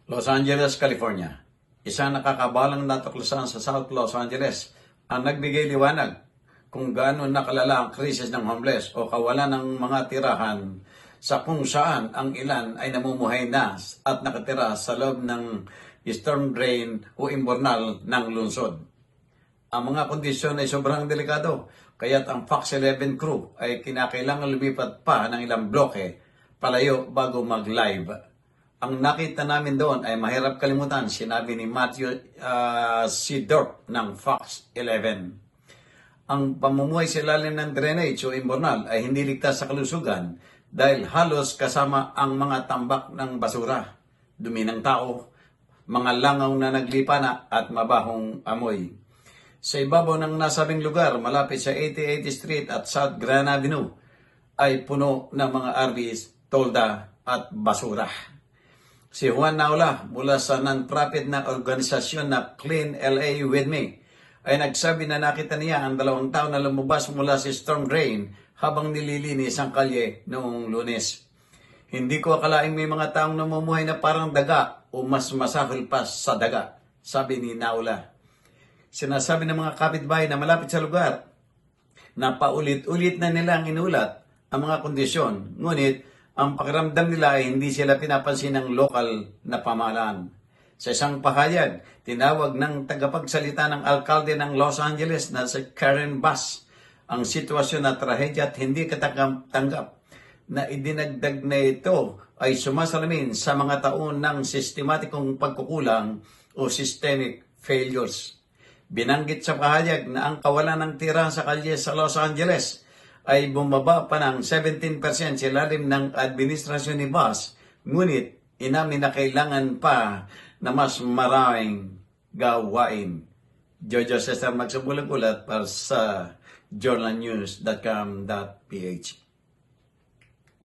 Los Angeles, California. Isang nakakabalang natuklasan sa South Los Angeles ang nagbigay liwanag kung gaano nakalala ang krisis ng homeless o kawalan ng mga tirahan sa kung saan ang ilan ay namumuhay na at nakatira sa loob ng storm drain o imbornal ng lungsod. Ang mga kondisyon ay sobrang delikado, kaya't ang Fox 11 crew ay kinakailangan lumipat pa ng ilang bloke palayo bago mag-live. Ang nakita namin doon ay mahirap kalimutan, sinabi ni Matthew Sidorf ng Fox 11. Ang pamumuhay sa ilalim ng drainage o imbornal ay hindi ligtas sa kalusugan dahil halos kasama ang mga tambak ng basura, dumi ng tao, mga langaw na naglipana at mabahong amoy. Sa ibabaw ng nasabing lugar, malapit sa 88th Street at South Grand Avenue, ay puno ng mga RVs, tolda at basura. Si Juan Naula mula sa non-profit na organisasyon na Clean LA With Me ay nagsabi na nakita niya ang 2 tao na lumabas mula sa storm drain habang nililinis ang kalye noong Lunes. Hindi ko akalaing may mga taong namumuhay na parang daga o mas masahol pa sa daga, sabi ni Naula. Sinasabi ng mga kapitbahay na malapit sa lugar na paulit-ulit na nilang inulat ang mga kondisyon, ngunit ang pakiramdam nila ay hindi sila pinapansin ng lokal na pamahalaan. Sa isang pahayag, tinawag ng tagapagsalita ng alkalde ng Los Angeles na si Karen Bass ang sitwasyon na trahedya at hindi katanggap na idinagdag na ito ay sumasalamin sa mga taon ng sistematikong pagkukulang o systemic failures. Binanggit sa pahayag na ang kawalan ng tira sa kalye sa Los Angeles ay bumaba pa ng 17% sa ilalim ng administrasyon ni Bass, ngunit inamin na kailangan pa na mas maraming gawain. Jojo Cesar Magsabulag ulat para sa journalnews.com.ph.